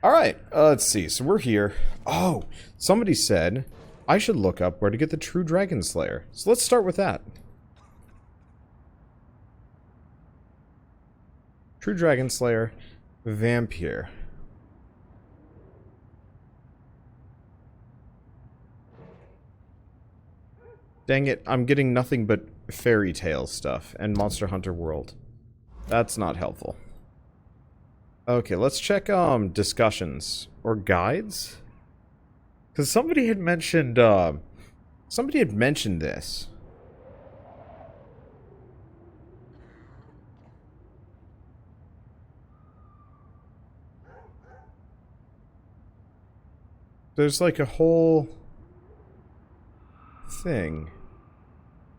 Alright, let's see. So we're here. Oh, somebody said I should look up where to get the true Dragon Slayer. So let's start with that. True Dragon Slayer, Vampyr. Dang it, I'm getting nothing but fairy tale stuff and Monster Hunter World. That's not helpful. Okay, let's check discussions or guides. Because somebody had mentioned this. There's like a whole thing.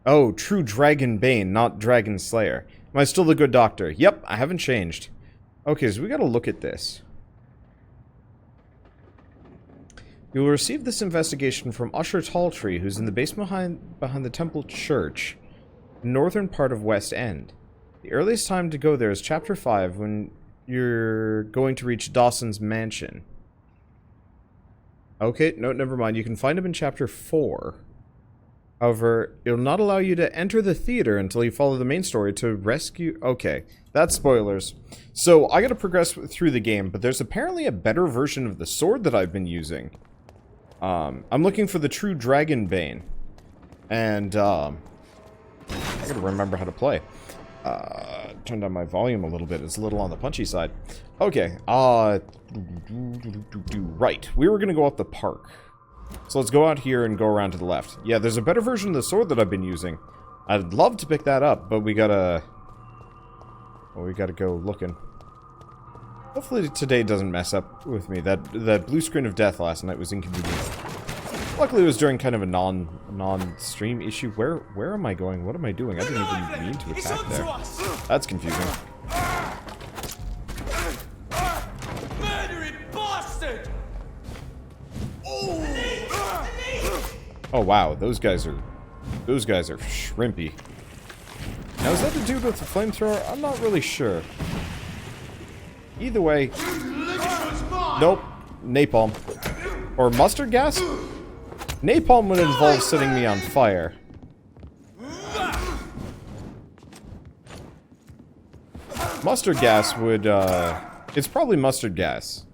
Oh, True Dragon Bane, not Dragon Slayer. Am I still the good doctor? Yep, I haven't changed. Okay, so we gotta look at this. You will receive this investigation from Usher Talltree, who's in the basement behind the Temple Church, northern part of West End. The earliest time to go there is Chapter 5, when you're going to reach Dawson's mansion. Okay, no, never mind. You can find him in Chapter 4. However, it'll not allow you to enter the theater until you follow the main story to rescue... Okay, that's spoilers. So, I gotta progress through the game, but there's apparently a better version of the sword that I've been using. I'm looking for the True Dragon Bane. And, I gotta remember how to play. Turn down my volume a little bit. It's a little on the punchy side. Okay, right. We were gonna go up the park. So let's go out here and go around to the left. Yeah, there's a better version of the sword that I've been using. I'd love to pick that up, but we gotta... Well, we gotta go looking. Hopefully today doesn't mess up with me. That blue screen of death last night was inconvenient. Luckily it was during kind of a non-stream issue. Where am I going? What am I doing? I didn't even mean to attack there. That's confusing. Oh wow, those guys are shrimpy. Now is that the dude with the flamethrower? I'm not really sure. Either way. Nope. Napalm. Or mustard gas? Napalm would involve setting me on fire. Mustard gas would, it's probably mustard gas.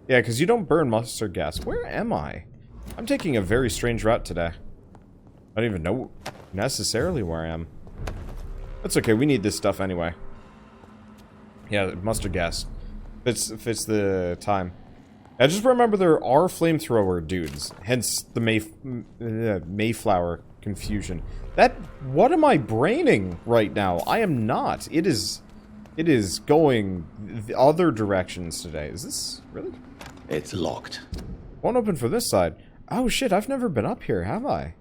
Yeah, because you don't burn mustard gas. Where am I? I'm taking a very strange route today. I don't even know necessarily where I am. That's okay, we need this stuff anyway. Yeah, mustard gas. Fits the time. I just remember there are flamethrower dudes, hence the Mayflower confusion. What am I braining right now? I am not. It is going the other directions today. Is this really? It's locked. Won't open for this side. Oh shit, I've never been up here, have I?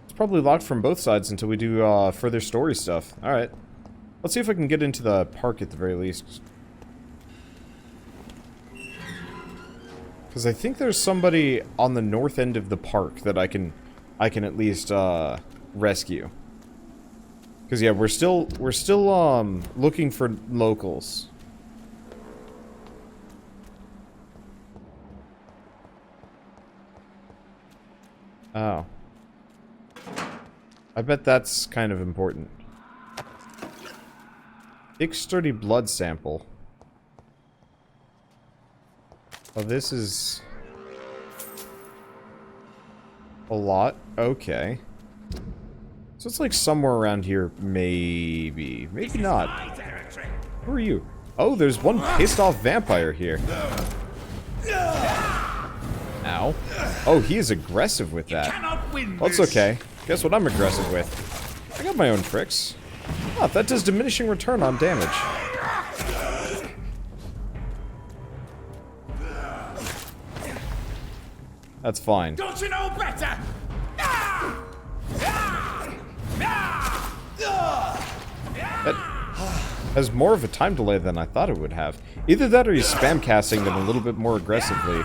It's probably locked from both sides until we do further story stuff. Alright. Let's see if I can get into the park at the very least. Because I think there's somebody on the north end of the park that I can at least rescue. Because yeah, we're still looking for locals. Oh. I bet that's kind of important. Thick, sturdy blood sample. Oh, this is... a lot? Okay. So it's like somewhere around here, maybe. Maybe not. Who are you? Oh, there's one pissed off vampire here. Ow. Oh, he is aggressive with that. Well, it's okay. Guess what I'm aggressive with? I got my own tricks. Oh, that does diminishing return on damage. That's fine. Don't you know better? That has more of a time delay than I thought it would have. Either that or he's spam casting them a little bit more aggressively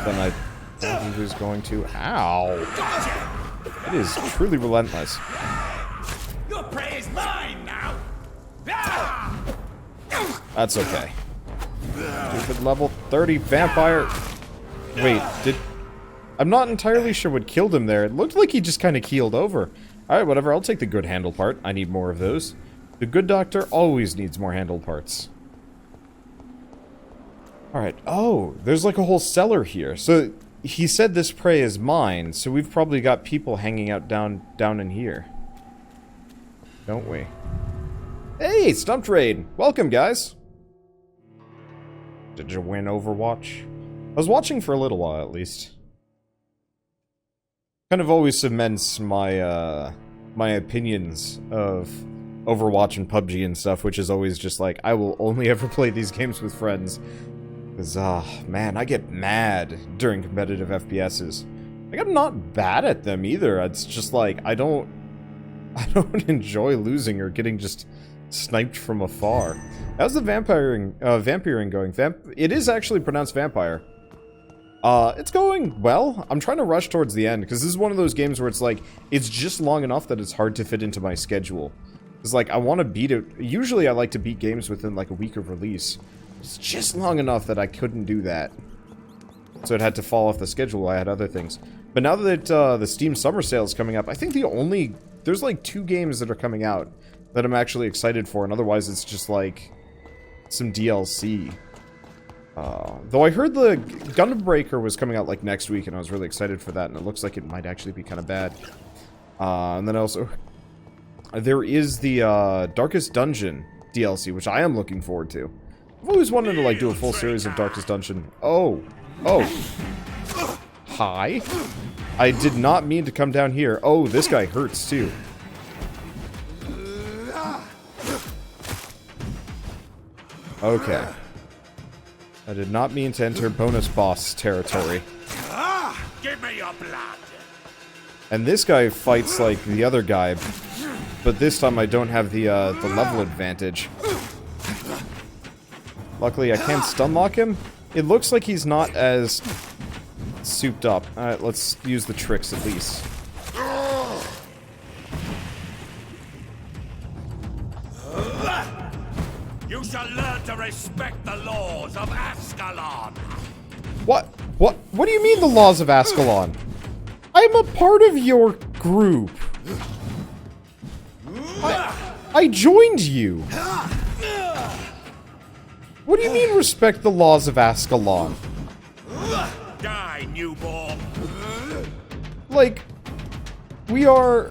than I thought he was going to. Ow. It is truly relentless. Your prey is mine now. That's okay. Stupid level 30 vampire. Wait, I'm not entirely sure what killed him there. It looked like he just kind of keeled over. Alright, whatever. I'll take the good handle part. I need more of those. The good doctor always needs more handle parts. Alright. Oh, there's like a whole cellar here. So, he said this prey is mine, so we've probably got people hanging out down in here. Don't we? Hey, Stumped Raid! Welcome, guys! Did you win Overwatch? I was watching for a little while, at least. Kind of always cements my, my opinions of Overwatch and PUBG and stuff, which is always just like, I will only ever play these games with friends. Because, man, I get mad during competitive FPSs. Like, I'm not bad at them either. It's just like, I don't enjoy losing or getting just sniped from afar. How's the vampiring going? It is actually pronounced vampire. It's going well. I'm trying to rush towards the end, because this is one of those games where it's like, it's just long enough that it's hard to fit into my schedule. It's like, I want to beat it. Usually I like to beat games within like a week of release. It's just long enough that I couldn't do that. So it had to fall off the schedule. I had other things. But now that the Steam Summer Sale is coming up, I think there's like 2 games that are coming out that I'm actually excited for, and otherwise it's just like some DLC. Though I heard the Gundam Breaker was coming out like next week, and I was really excited for that, and it looks like it might actually be kind of bad. And then also, there is the Darkest Dungeon DLC, which I am looking forward to. I've always wanted to like do a full series of Darkest Dungeon. Oh. Hi. I did not mean to come down here. Oh, this guy hurts too. Okay. I did not mean to enter bonus boss territory. Give me your blood. And this guy fights like the other guy, but this time I don't have the level advantage. Luckily, I can stun lock him. It looks like he's not as souped up. Alright, let's use the tricks at least. You shall learn to respect the laws of Ascalon. What? What do you mean the laws of Ascalon? I'm a part of your group. I joined you. What do you mean respect the laws of Ascalon? Die, newborn. Like, we are...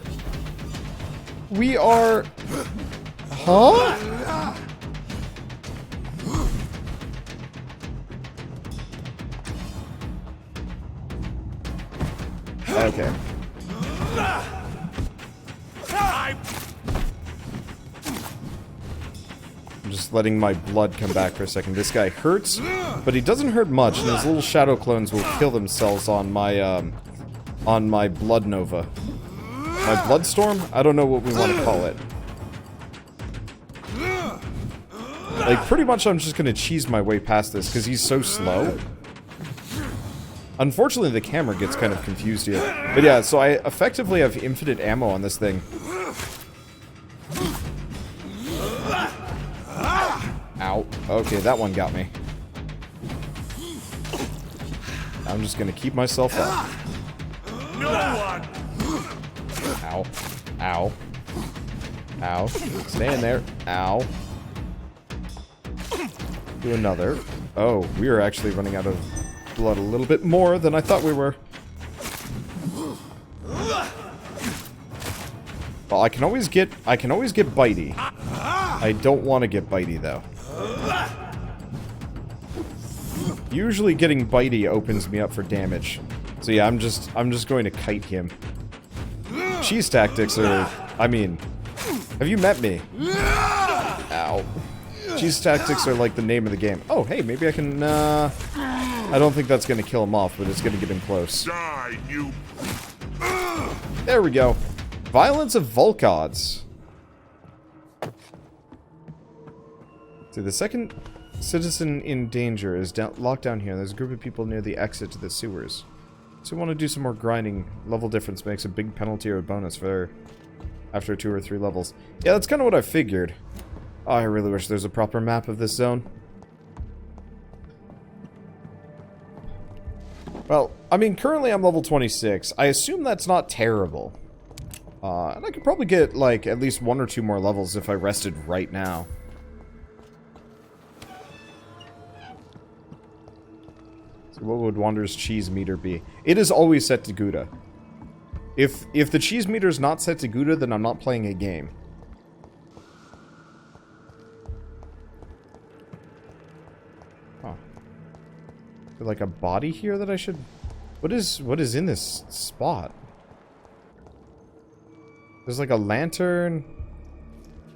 Huh? Okay. I'm just letting my blood come back for a second. This guy hurts, but he doesn't hurt much, and his little shadow clones will kill themselves on my blood nova. My bloodstorm? I don't know what we want to call it. Like, pretty much I'm just gonna cheese my way past this, because he's so slow. Unfortunately, the camera gets kind of confused here. But yeah, so I effectively have infinite ammo on this thing. Ow. Okay, that one got me. I'm just gonna keep myself up. No one. Ow. Ow. Ow. Stay in there. Ow. Do another. Oh, we are actually running out of blood a little bit more than I thought we were. Well, I can always get bitey. I don't want to get bitey though. Usually getting bitey opens me up for damage. So yeah, I'm just going to kite him. Cheese tactics are, I mean, have you met me? Ow. Cheese tactics are like the name of the game. Oh, hey, maybe I can, I don't think that's gonna kill him off, but it's gonna get him close. Die, you. There we go. Violence of Volkods. So the second citizen in danger is locked down here. There's a group of people near the exit to the sewers. So we want to do some more grinding. Level difference makes a big penalty or a bonus for after 2 or 3 levels. Yeah, that's kind of what I figured. Oh, I really wish there's a proper map of this zone. Well, I mean, currently I'm level 26. I assume that's not terrible. And I could probably get, like, at least 1 or 2 more levels if I rested right now. So what would Wander's cheese meter be? It is always set to Gouda. If the cheese meter is not set to Gouda, then I'm not playing a game. Huh. Is there like a body here that I should... What is in this spot? There's like a lantern.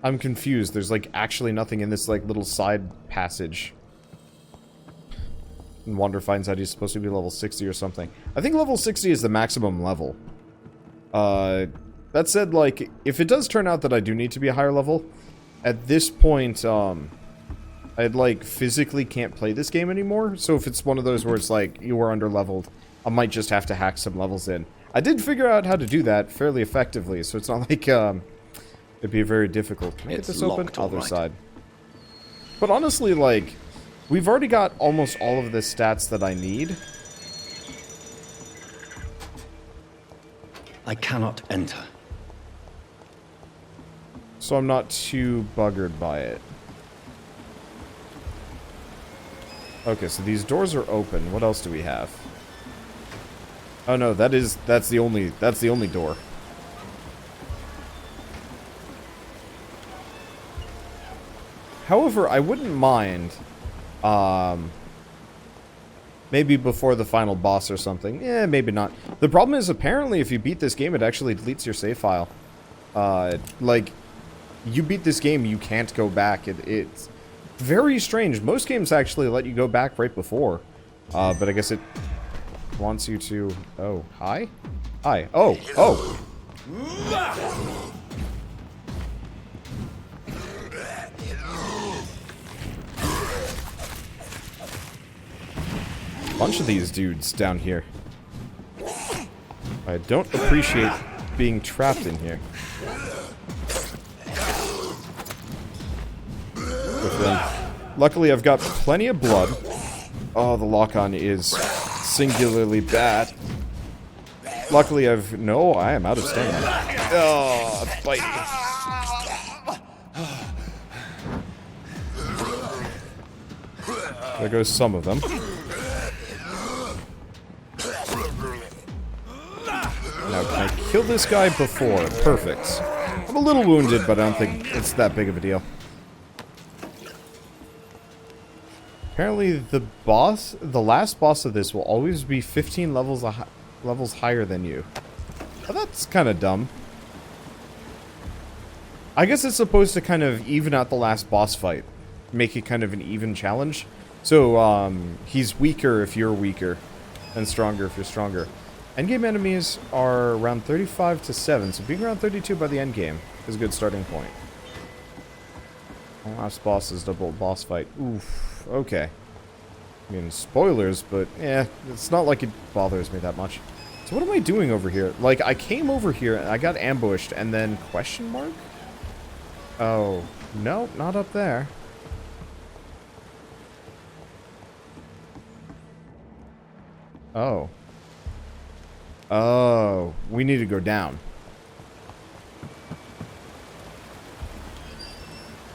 I'm confused. There's like actually nothing in this like little side passage. And Wander finds out he's supposed to be level 60 or something. I think level 60 is the maximum level. That said, like, if it does turn out that I do need to be a higher level, at this point, I like physically can't play this game anymore. So if it's one of those where it's like you are under-leveled, I might just have to hack some levels in. I did figure out how to do that fairly effectively, so it's not like it'd be very difficult. Can I get this open? Other side. But honestly, like, we've already got almost all of the stats that I need. I cannot enter. So I'm not too buggered by it. Okay, so these doors are open. What else do we have? Oh no, that's the only door. However, I wouldn't mind maybe before the final boss or something. Yeah, maybe not. The problem is, apparently, if you beat this game, it actually deletes your save file. Like, you beat this game, you can't go back. It's very strange. Most games actually let you go back right before. But I guess it wants you to... Oh, hi? Hi. Oh, oh! Bunch of these dudes down here. I don't appreciate being trapped in here. With them. Luckily, I've got plenty of blood. Oh, the lock-on is singularly bad. Luckily, No, I am out of stamina. Oh, bite me. There goes some of them. Now, can I kill this guy before? Perfect. I'm a little wounded, but I don't think it's that big of a deal. Apparently, the last boss of this will always be 15 levels higher than you. Oh, that's kind of dumb. I guess it's supposed to kind of even out the last boss fight. Make it kind of an even challenge. So, he's weaker if you're weaker, and stronger if you're stronger. Endgame enemies are around 35 to 7, so being around 32 by the endgame is a good starting point. Last boss is double boss fight. Oof. Okay. I mean, spoilers, but yeah, it's not like it bothers me that much. So what am I doing over here? Like, I came over here and I got ambushed and then question mark? Oh, no, not up there. Oh. Oh, we need to go down.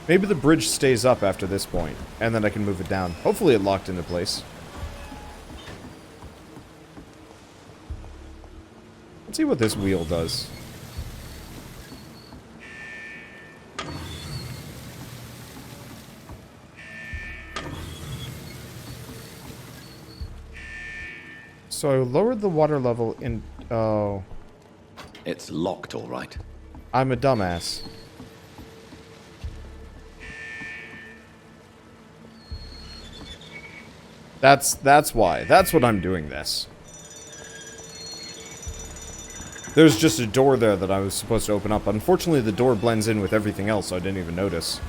Maybe the bridge stays up after this point, and then I can move it down. Hopefully it locked into place. Let's see what this wheel does. So I lowered the water level in... Oh. It's locked, all right. I'm a dumbass. That's why. That's what I'm doing this. There's just a door there that I was supposed to open up. Unfortunately, the door blends in with everything else, so I didn't even notice.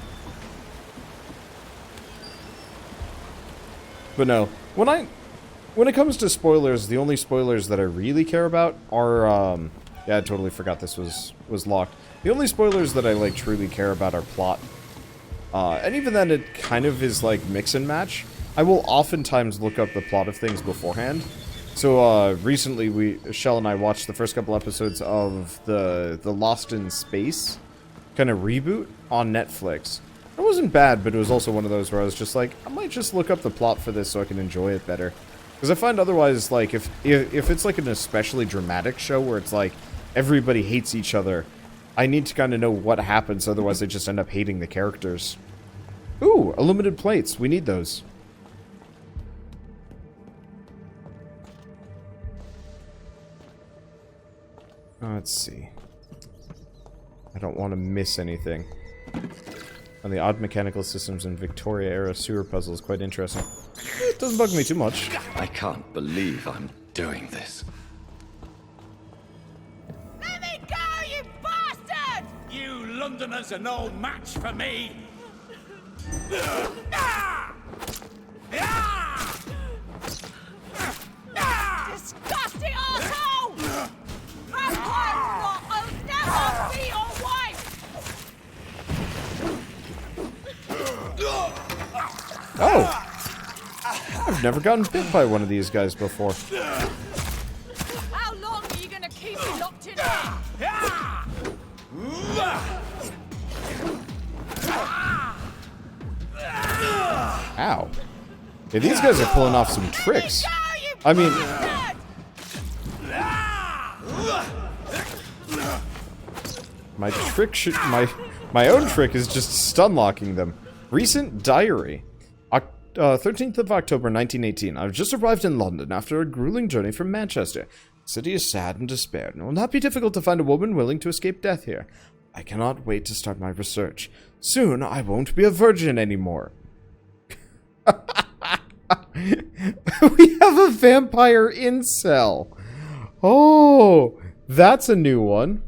But no, when it comes to spoilers, the only spoilers that I really care about are, yeah, I totally forgot this was locked. The only spoilers that I, like, truly care about are plot. And even then, it kind of is, like, mix and match. I will oftentimes look up the plot of things beforehand, So, recently Shell and I watched the first couple episodes of the Lost in Space kind of reboot on Netflix. It wasn't bad, but it was also one of those where I was just like, I might just look up the plot for this so I can enjoy it better. Because I find otherwise, like, if it's like an especially dramatic show where it's like, everybody hates each other, I need to kind of know what happens, otherwise I just end up hating the characters. Ooh, illuminated plates. We need those. Let's see. I don't want to miss anything. And the odd mechanical systems in Victoria-era sewer puzzles, quite interesting. It doesn't bug me too much. I can't believe I'm doing this. Let me go, you bastard! You Londoners are no match for me. Disgusting asshole! Vampire or not, I'll never be your wife! Oh! I've never gotten bit by one of these guys before. How long are you gonna keep me locked in here? Ow. Yeah, these guys are pulling off some tricks. I mean... My trick should... My own trick is just stun-locking them. Recent diary. 13th of October 1918. I've just arrived in London after a grueling journey from Manchester. The city is sad and despaired, and it will not be difficult to find a woman willing to escape death here. I cannot wait to start my research. Soon, I won't be a virgin anymore. We have a vampire incel. Oh, that's a new one.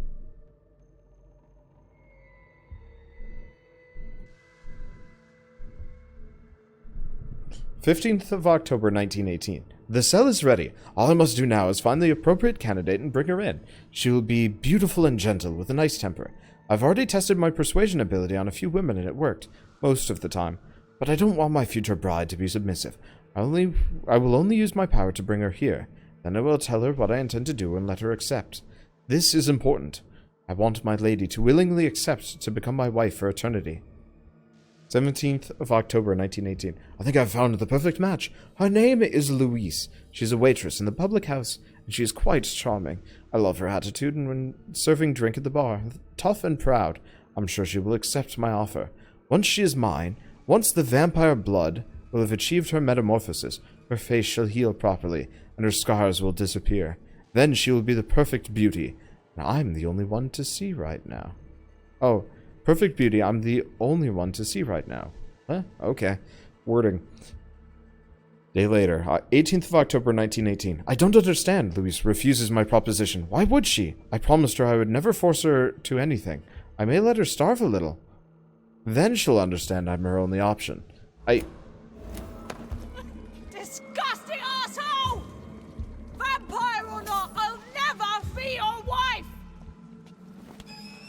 "15th of October 1918. The cell is ready. All I must do now is find the appropriate candidate and bring her in. She will be beautiful and gentle with a nice temper. I've already tested my persuasion ability on a few women and it worked, most of the time. But I don't want my future bride to be submissive. I will only use my power to bring her here. Then I will tell her what I intend to do and let her accept. This is important. I want my lady to willingly accept to become my wife for eternity." 17th of October 1918. I think I've found the perfect match. Her name is Louise. She's a waitress in the public house, and she is quite charming. I love her attitude and when serving drink at the bar. Tough and proud. I'm sure she will accept my offer. Once she is mine, once the vampire blood will have achieved her metamorphosis, her face shall heal properly, and her scars will disappear. Then she will be the perfect beauty, and I'm the only one to see right now. Oh, perfect beauty, I'm the only one to see right now. Huh? Okay. Wording. Day later, 18th of October 1918. I don't understand. Louise refuses my proposition. Why would she? I promised her I would never force her to anything. I may let her starve a little. Then she'll understand I'm her only option. Disgusting asshole! Vampire or not, I'll never be your wife!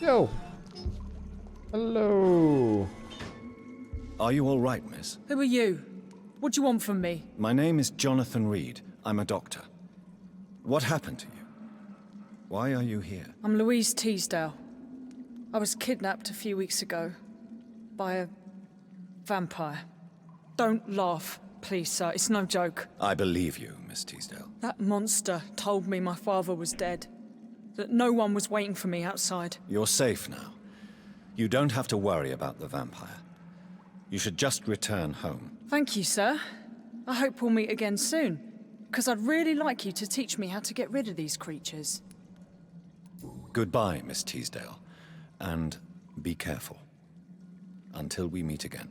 Yo. Hello. Are you all right, miss? Who are you? What do you want from me? My name is Jonathan Reid. I'm a doctor. What happened to you? Why are you here? I'm Louise Teasdale. I was kidnapped a few weeks ago by a vampire. Don't laugh, please, sir. It's no joke. I believe you, Miss Teasdale. That monster told me my father was dead. That no one was waiting for me outside. You're safe now. You don't have to worry about the vampire. You should just return home. Thank you, sir. I hope we'll meet again soon, because I'd really like you to teach me how to get rid of these creatures. Goodbye, Miss Teasdale. And be careful. Until we meet again.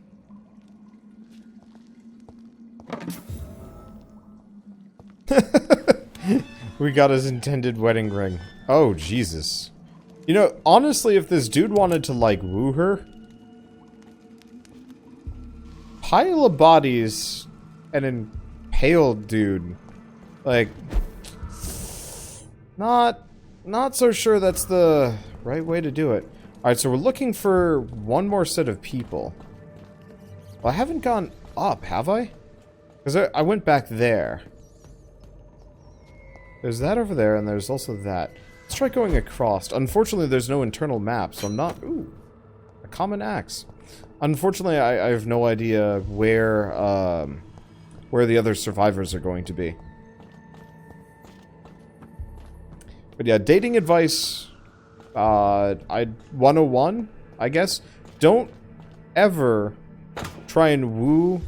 We got his intended wedding ring. Oh, Jesus. You know, honestly, if this dude wanted to, like, woo her... Pile of bodies and impaled dude. Like... Not so sure that's the right way to do it. Alright, so we're looking for one more set of people. Well, I haven't gone up, have I? Because I went back there. There's that over there, and there's also that. Let's try going across. Unfortunately, there's no internal map, so I'm not... Ooh, a common axe. Unfortunately, I have no idea where the other survivors are going to be. But yeah, dating advice, 101, I guess. Don't ever try and woo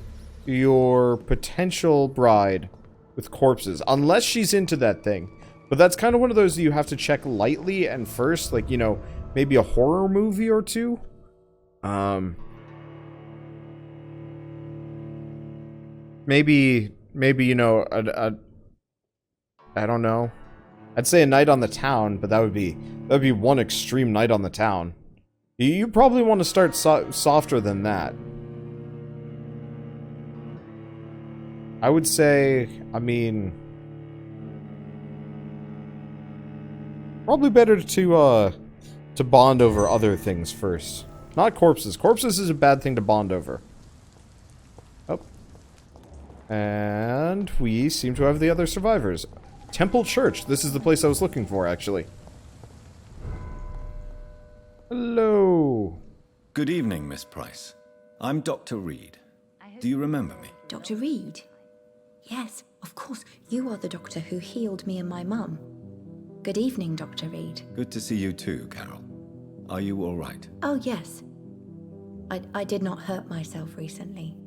your potential bride with corpses, unless she's into that thing. But that's kind of one of those that you have to check lightly and first, like, you know, maybe a horror movie or two. Maybe, you know, I don't know. I'd say a night on the town, but that'd be one extreme night on the town. You probably want to start softer than that. I would say, I mean, probably better to bond over other things first. Not corpses. Corpses is a bad thing to bond over. Oh. And we seem to have the other survivors. Temple Church. This is the place I was looking for, actually. Hello. Good evening, Miss Price. I'm Dr. Reid. Do you remember me? Dr. Reid? Yes, of course. You are the doctor who healed me and my mum. Good evening, Dr. Reid. Good to see you too, Carol. Are you all right? Oh, yes. I did not hurt myself recently.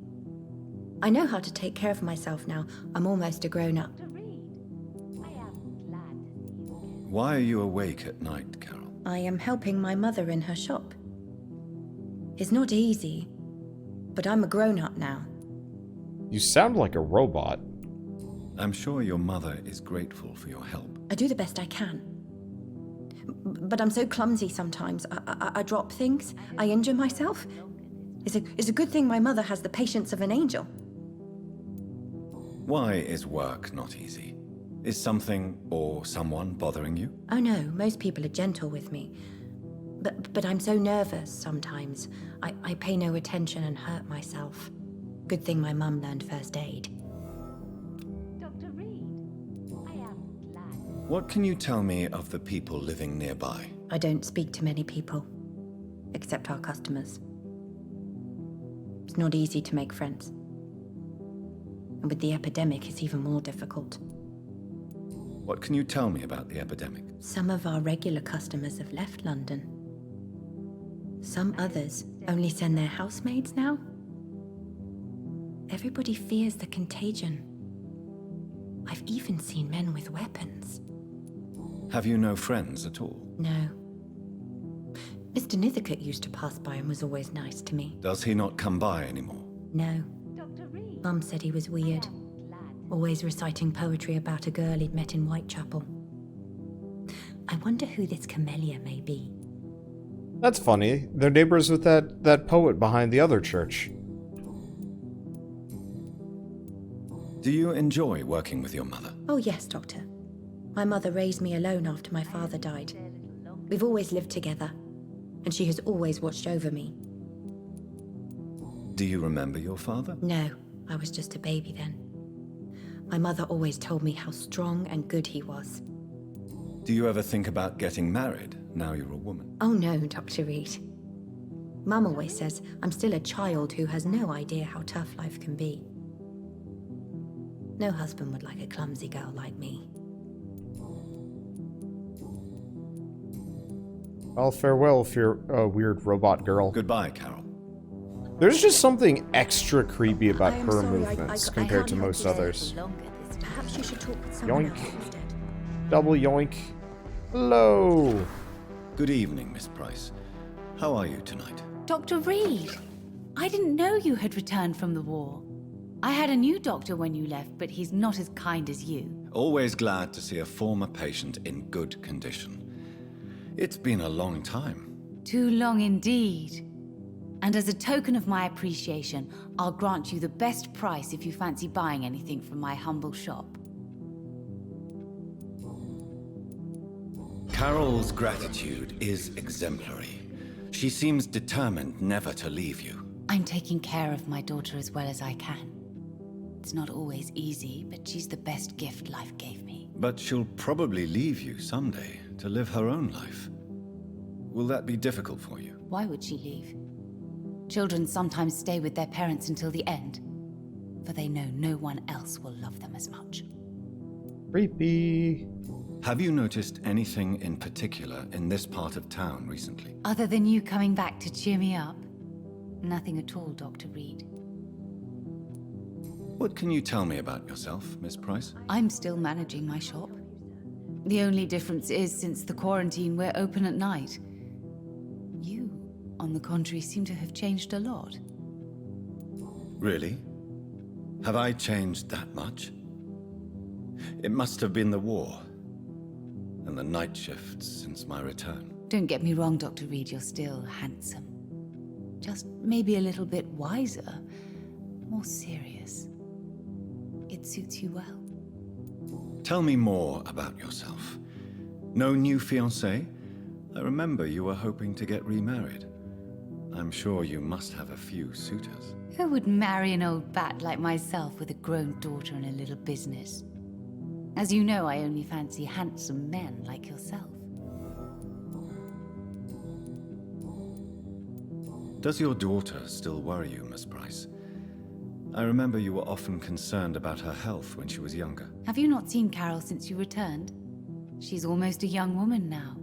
I know how to take care of myself now. I'm almost a grown-up. Why are you awake at night, Carol? I am helping my mother in her shop. It's not easy, but I'm a grown-up now. You sound like a robot. I'm sure your mother is grateful for your help. I do the best I can. But I'm so clumsy sometimes. I drop things. I injure myself. It's a good thing my mother has the patience of an angel. Why is work not easy? Is something or someone bothering you? Oh no, most people are gentle with me. But I'm so nervous sometimes. I pay no attention and hurt myself. Good thing my mum learned first aid. Dr. Reid, I am glad. What can you tell me of the people living nearby? I don't speak to many people, except our customers. It's not easy to make friends. And with the epidemic, it's even more difficult. What can you tell me about the epidemic? Some of our regular customers have left London. Some others only send their housemaids now. Everybody fears the contagion. I've even seen men with weapons. Have you no friends at all? No. Mr. Nithercote used to pass by and was always nice to me. Does he not come by anymore? No. Dr. Reid, Mum said he was weird. Always reciting poetry about a girl he'd met in Whitechapel. I wonder who this camellia may be. That's funny. They're neighbors with that poet behind the other church. Do you enjoy working with your mother? Oh yes, Doctor. My mother raised me alone after my father died. We've always lived together, and she has always watched over me. Do you remember your father? No, I was just a baby then. My mother always told me how strong and good he was. Do you ever think about getting married now you're a woman? Oh no, Dr. Reid. Mum always says I'm still a child who has no idea how tough life can be. No husband would like a clumsy girl like me. Well, farewell, weird robot girl. Goodbye, Carol. There's just something extra creepy about I am her sorry, movements I compared to can't help most you. others. Perhaps you should talk with someone Yoink. else instead. Double yoink. Hello. Good evening, Miss Price. How are you tonight? Dr. Reid, I didn't know you had returned from the war. I had a new doctor when you left, but he's not as kind as you. Always glad to see a former patient in good condition. It's been a long time. Too long indeed. And as a token of my appreciation, I'll grant you the best price if you fancy buying anything from my humble shop. Carol's gratitude is exemplary. She seems determined never to leave you. I'm taking care of my daughter as well as I can. It's not always easy, but she's the best gift life gave me. But she'll probably leave you someday to live her own life. Will that be difficult for you? Why would she leave? Children sometimes stay with their parents until the end, for they know no one else will love them as much. Creepy. Have you noticed anything in particular in this part of town recently? Other than you coming back to cheer me up? Nothing at all, Dr. Reid. What can you tell me about yourself, Miss Price? I'm still managing my shop. The only difference is, since the quarantine, we're open at night. You, on the contrary, seem to have changed a lot. Really? Have I changed that much? It must have been the war and the night shifts since my return. Don't get me wrong, Dr. Reid, you're still handsome. Just maybe a little bit wiser, more serious. It suits you well. Tell me more about yourself. No new fiancé? I remember you were hoping to get remarried. I'm sure you must have a few suitors. Who would marry an old bat like myself with a grown daughter and a little business? As you know, I only fancy handsome men like yourself. Does your daughter still worry you, Miss Price? I remember you were often concerned about her health when she was younger. Have you not seen Carol since you returned? She's almost a young woman now,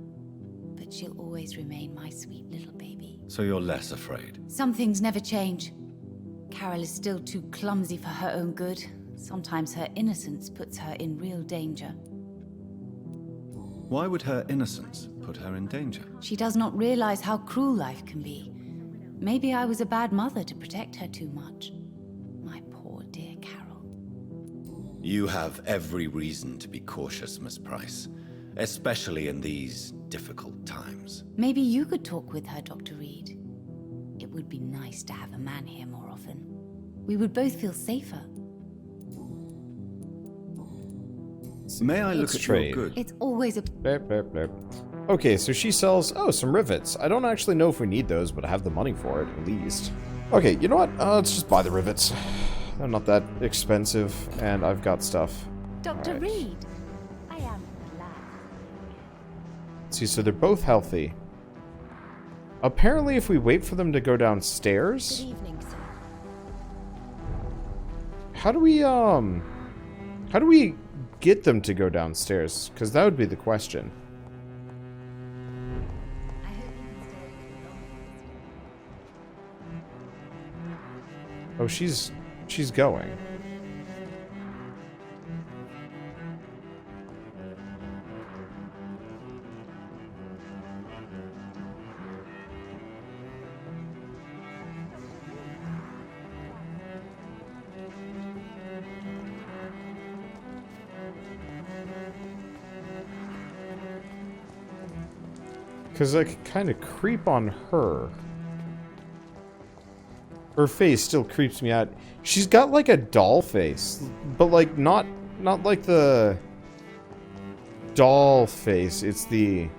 but she'll always remain my sweet little baby. So you're less afraid? Some things never change. Carol is still too clumsy for her own good. Sometimes her innocence puts her in real danger. Why would her innocence put her in danger? She does not realize how cruel life can be. Maybe I was a bad mother to protect her too much. My poor dear Carol. You have every reason to be cautious, Miss Price, especially in these difficult times. Maybe you could talk with her, Dr. Reid. It would be nice to have a man here more often. We would both feel safer. May I look Let's at trade. your goods? It's always a... Blip, blip, blip. Okay, so she sells, some rivets. I don't actually know if we need those, but I have the money for it, at least. Okay, you know what? Let's just buy the rivets. They're not that expensive, and I've got stuff. Dr. Right. Reid. I am glad. Let's see, so they're both healthy. Apparently, if we wait for them to go downstairs... Good evening, sir. How do we get them to go downstairs? Because that would be the question. I hope you can stay open. Oh, she's going. Because I could kind of creep on her. Her face still creeps me out. She's got like a doll face, but like not like the doll face. It's the...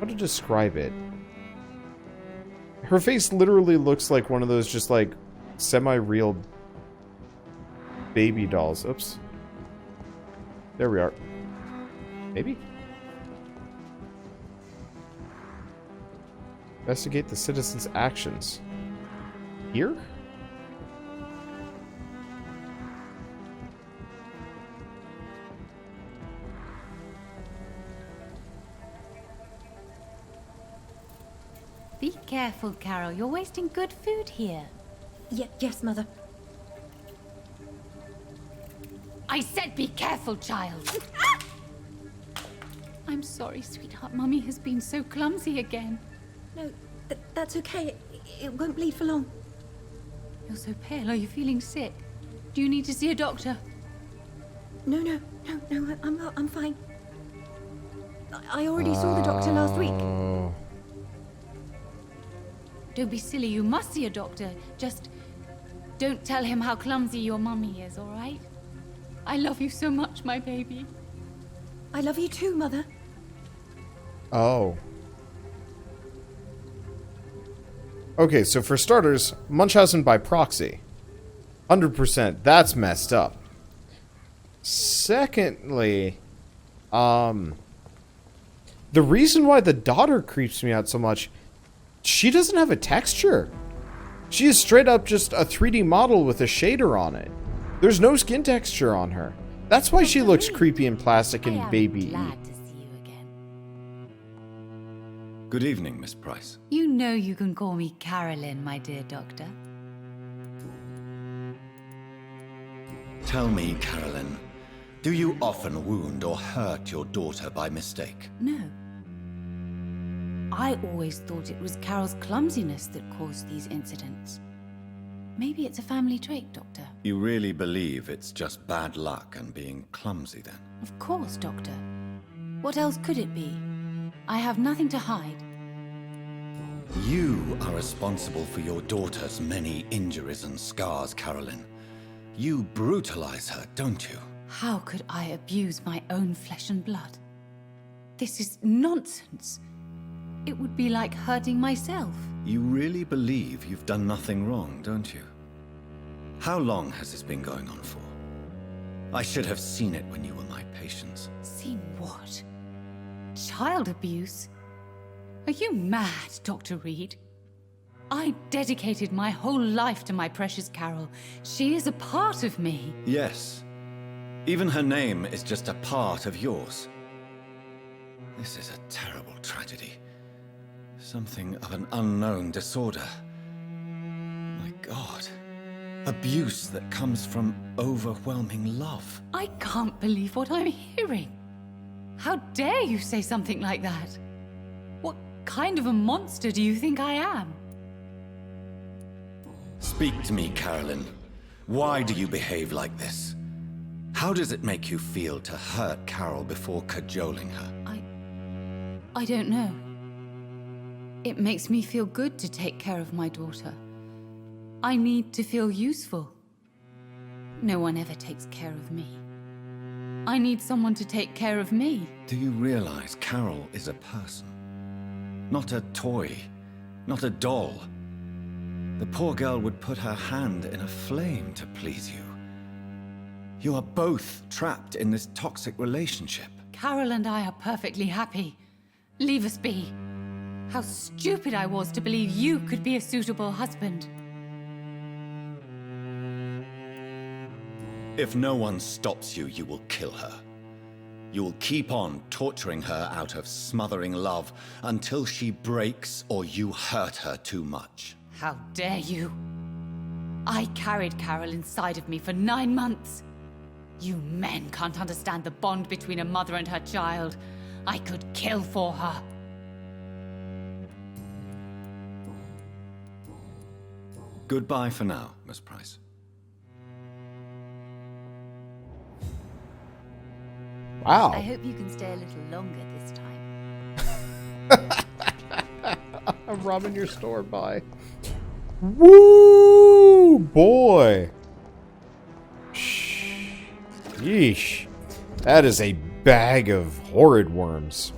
How to describe it? Her face literally looks like one of those just like semi-real baby dolls. Oops. There we are. Maybe? Investigate the citizens' actions. Here? Be careful, Carol. You're wasting good food here. Yes, Mother. I said be careful, child. I'm sorry, sweetheart. Mummy has been so clumsy again. No, that's okay. It won't bleed for long. You're so pale. Are you feeling sick? Do you need to see a doctor? No, I'm fine. I already saw the doctor last week. Oh. Don't be silly. You must see a doctor. Just don't tell him how clumsy your mummy is, all right? I love you so much, my baby. I love you too, Mother. Oh. Okay, so for starters, Munchhausen by proxy. 100%. That's messed up. Secondly, the reason why the daughter creeps me out so much, she doesn't have a texture. She is straight up just a 3D model with a shader on it. There's no skin texture on her. That's why she looks creepy and plastic and baby. Glad to see you again. Good evening, Miss Price. You know you can call me Carolyn, my dear doctor. Tell me, Carolyn, do you often wound or hurt your daughter by mistake? No. I always thought it was Carol's clumsiness that caused these incidents. Maybe it's a family trait, Doctor. You really believe it's just bad luck and being clumsy, then? Of course, Doctor. What else could it be? I have nothing to hide. You are responsible for your daughter's many injuries and scars, Carolyn. You brutalize her, don't you? How could I abuse my own flesh and blood? This is nonsense. It would be like hurting myself. You really believe you've done nothing wrong, don't you? How long has this been going on for? I should have seen it when you were my patients. Seen what? Child abuse? Are you mad, Dr. Reid? I dedicated my whole life to my precious Carol. She is a part of me. Yes. Even her name is just a part of yours. This is a terrible tragedy. Something of an unknown disorder. My God. Abuse that comes from overwhelming love. I can't believe what I'm hearing. How dare you say something like that? What kind of a monster do you think I am? Speak to me, Carolyn. Why do you behave like this? How does it make you feel to hurt Carol before cajoling her? I don't know. It makes me feel good to take care of my daughter. I need to feel useful. No one ever takes care of me. I need someone to take care of me. Do you realize Carol is a person? Not a toy. Not a doll. The poor girl would put her hand in a flame to please you. You are both trapped in this toxic relationship. Carol and I are perfectly happy. Leave us be. How stupid I was to believe you could be a suitable husband. If no one stops you, you will kill her. You will keep on torturing her out of smothering love until she breaks or you hurt her too much. How dare you? I carried Carol inside of me for 9 months. You men can't understand the bond between a mother and her child. I could kill for her. Goodbye for now, Miss Price. Wow. I hope you can stay a little longer this time. I'm robbing your store, bye. Woo, boy. Yeesh. That is a bag of horrid worms.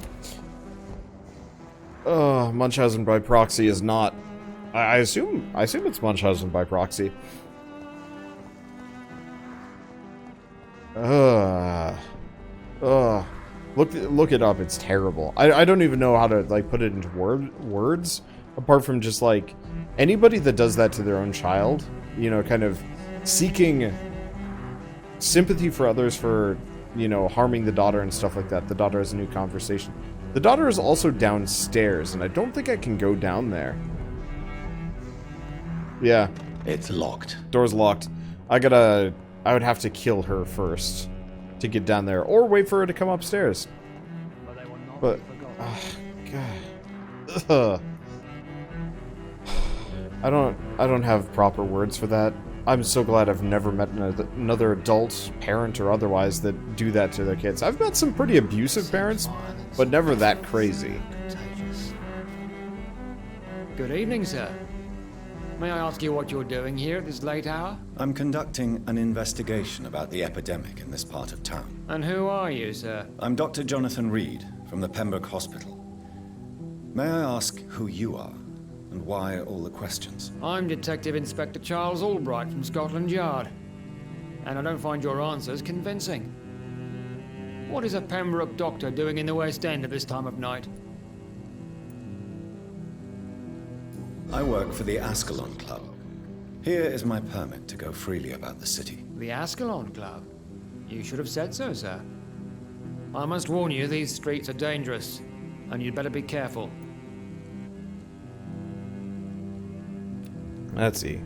Munchhausen by proxy is not... I assume it's Munchhausen by proxy. Look it up. It's terrible. I don't even know how to like put it into words apart from just like anybody that does that to their own child, you know, kind of seeking sympathy for others for, you know, harming the daughter and stuff like that. The daughter has a new conversation. The daughter is also downstairs, and I don't think I can go down there. Yeah. It's locked. Door's locked. I would have to kill her first to get down there, or wait for her to come upstairs. But, God. I don't have proper words for that. I'm so glad I've never met another adult, parent or otherwise, that do that to their kids. I've met some pretty abusive parents, but never that crazy. Good evening, sir. May I ask you what you're doing here at this late hour? I'm conducting an investigation about the epidemic in this part of town. And who are you, sir? I'm Dr. Jonathan Reid from the Pembroke Hospital. May I ask who you are? And why all the questions? I'm Detective Inspector Charles Albright from Scotland Yard, and I don't find your answers convincing. What is a Pembroke doctor doing in the West End at this time of night? I work for the Ascalon Club. Here is my permit to go freely about the city. The Ascalon Club? You should have said so, sir. I must warn you, these streets are dangerous, and you'd better be careful. Let's see.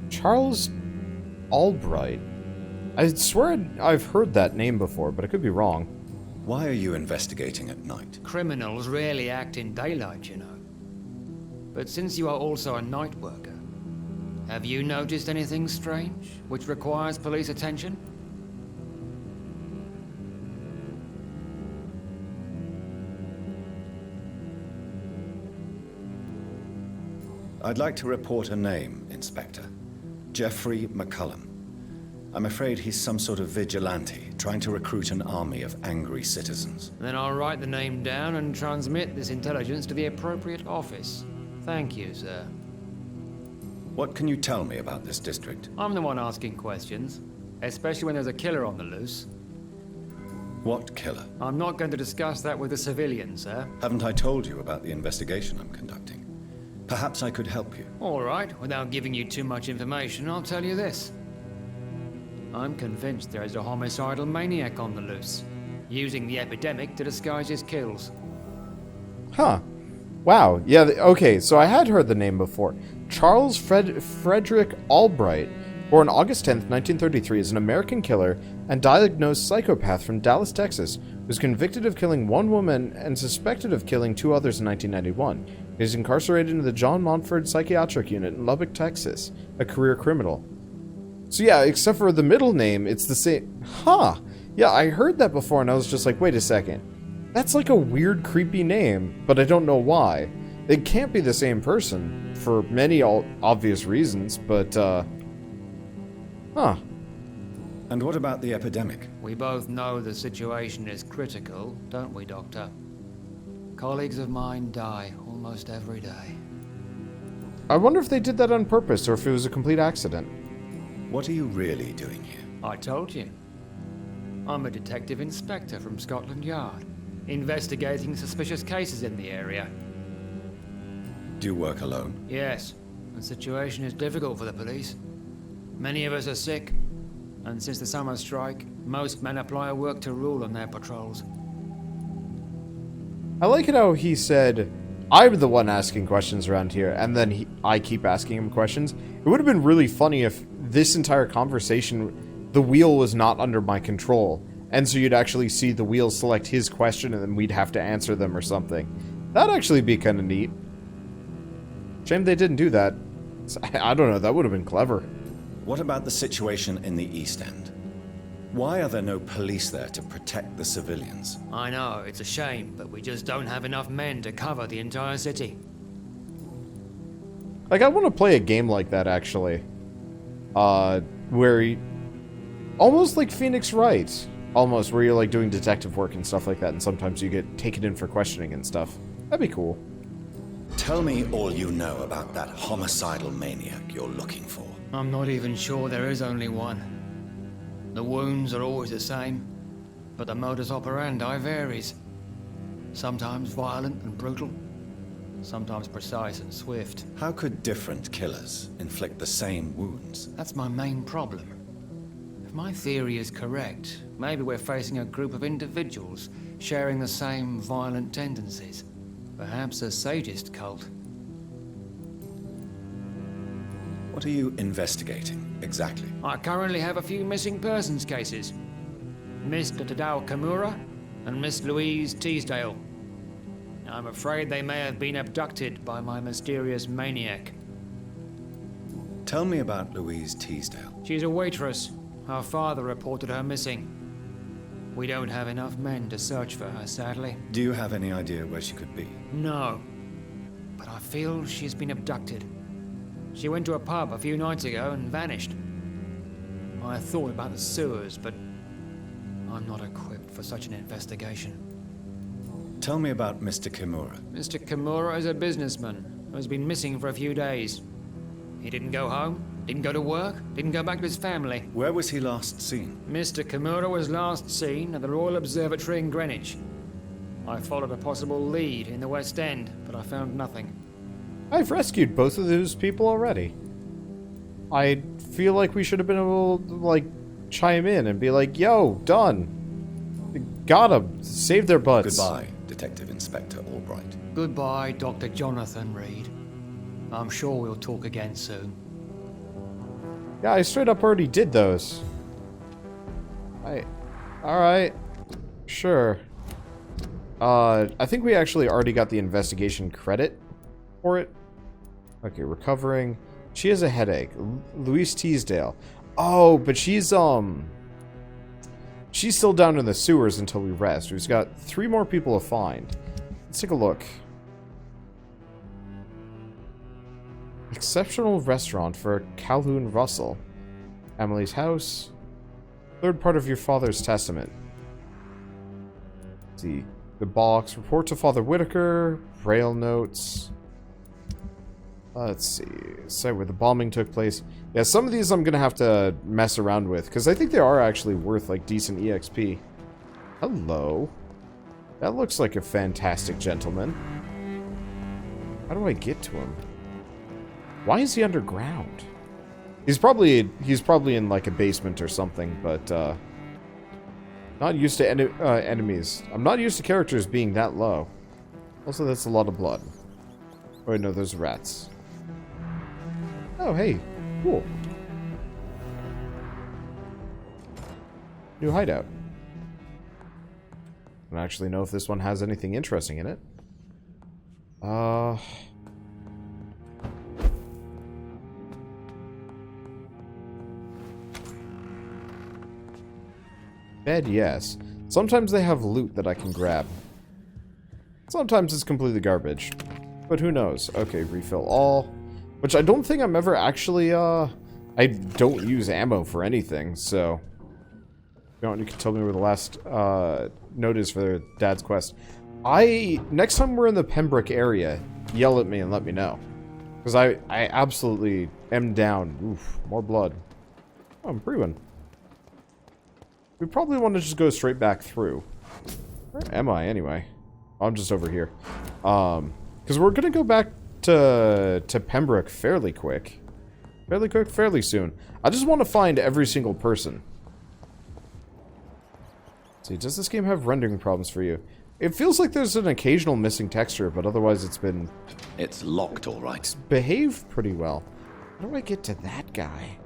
Charles Albright. I swear I've heard that name before, but I could be wrong. Why are you investigating at night? Criminals rarely act in daylight, you know. But since you are also a night worker, have you noticed anything strange which requires police attention? I'd like to report a name, Inspector. Jeffrey McCullum. I'm afraid he's some sort of vigilante, trying to recruit an army of angry citizens. Then I'll write the name down and transmit this intelligence to the appropriate office. Thank you, sir. What can you tell me about this district? I'm the one asking questions, especially when there's a killer on the loose. What killer? I'm not going to discuss that with the civilians, sir. Haven't I told you about the investigation I'm conducting? Perhaps I could help you. All right, without giving you too much information, I'll tell you this. I'm convinced there is a homicidal maniac on the loose, using the epidemic to disguise his kills. Huh. Wow. Yeah, okay, so I had heard the name before. Charles Frederick Albright, born August 10th, 1933, is an American killer and diagnosed psychopath from Dallas, Texas, who was convicted of killing one woman and suspected of killing two others in 1991. He is incarcerated in the John Montford Psychiatric Unit in Lubbock, Texas, a career criminal. So yeah, except for the middle name, it's the same. Huh. Yeah, I heard that before and I was just like, wait a second. That's like a weird, creepy name, but I don't know why. It can't be the same person, for many obvious reasons, but, huh. And what about the epidemic? We both know the situation is critical, don't we, Doctor? Colleagues of mine die almost every day. I wonder if they did that on purpose, or if it was a complete accident. What are you really doing here? I told you. I'm a detective inspector from Scotland Yard, investigating suspicious cases in the area. Do you work alone? Yes, the situation is difficult for the police. Many of us are sick, and since the summer strike, most men apply a work to rule on their patrols. I like it how he said, I'm the one asking questions around here, and then I keep asking him questions. It would have been really funny if this entire conversation, the wheel was not under my control, and so you'd actually see the wheel select his question and then we'd have to answer them or something. That'd actually be kind of neat. Shame they didn't do that. I don't know, that would have been clever. What about the situation in the East End? Why are there no police there to protect the civilians? I know, it's a shame, but we just don't have enough men to cover the entire city. Like, I want to play a game like that, actually. Where almost like Phoenix Wright. Almost, where you're, like, doing detective work and stuff like that, and sometimes you get taken in for questioning and stuff. That'd be cool. Tell me all you know about that homicidal maniac you're looking for. I'm not even sure there is only one. The wounds are always the same, but the modus operandi varies. Sometimes violent and brutal, sometimes precise and swift. How could different killers inflict the same wounds? That's my main problem. If my theory is correct, maybe we're facing a group of individuals sharing the same violent tendencies. Perhaps a sadist cult. What are you investigating, exactly? I currently have a few missing persons cases. Mr. Tadao Kimura and Miss Louise Teasdale. I'm afraid they may have been abducted by my mysterious maniac. Tell me about Louise Teasdale. She's a waitress. Her father reported her missing. We don't have enough men to search for her, sadly. Do you have any idea where she could be? No, but I feel she's been abducted. She went to a pub a few nights ago and vanished. I thought about the sewers, but I'm not equipped for such an investigation. Tell me about Mr. Kimura. Mr. Kimura is a businessman has been missing for a few days. He didn't go home, didn't go to work, didn't go back to his family. Where was he last seen? Mr. Kimura was last seen at the Royal Observatory in Greenwich. I followed a possible lead in the West End, but I found nothing. I've rescued both of those people already. I feel like we should have been able to, like, chime in and be like, yo, done. Got them. Save their butts. Goodbye, Detective Inspector Albright. Goodbye, Dr. Jonathan Reid. I'm sure we'll talk again soon. Yeah, I straight up already did those. Alright. Sure. I think we actually already got the investigation credit for it. Okay, recovering. She has a headache. Louise Teasdale. Oh, but she's still down in the sewers until we rest. We've got 3 more people to find. Let's take a look. Exceptional restaurant for Calhoun Russell. Emily's house. 3rd part of your father's testament. Let's see. The box. Report to Father Whitaker. Braille notes. Let's see. Site where the bombing took place. Yeah, some of these I'm going to have to mess around with, because I think they are actually worth, like, decent EXP. Hello. That looks like a fantastic gentleman. How do I get to him? Why is he underground? He's probably in, like, a basement or something, but, not used to enemies. I'm not used to characters being that low. Also, that's a lot of blood. Oh, wait, no, there's rats. Oh, hey. Cool. New hideout. I don't actually know if this one has anything interesting in it. Bed, yes. Sometimes they have loot that I can grab. Sometimes it's completely garbage. But who knows? Okay, refill all. Which I don't think I'm ever actually, I don't use ammo for anything, so... You can tell me where the last, note is for Dad's quest. Next time we're in the Pembroke area, yell at me and let me know. Because I absolutely am down. Oof, more blood. Oh, I'm brewing. We probably want to just go straight back through. Where am I, anyway? Oh, I'm just over here. Because we're going to go back to Pembroke fairly quick. Fairly soon. I just want to find every single person. Let's see, does this game have rendering problems for you? It feels like there's an occasional missing texture, but otherwise it's been... It's locked, all right. It's behaved pretty well. How do I get to that guy?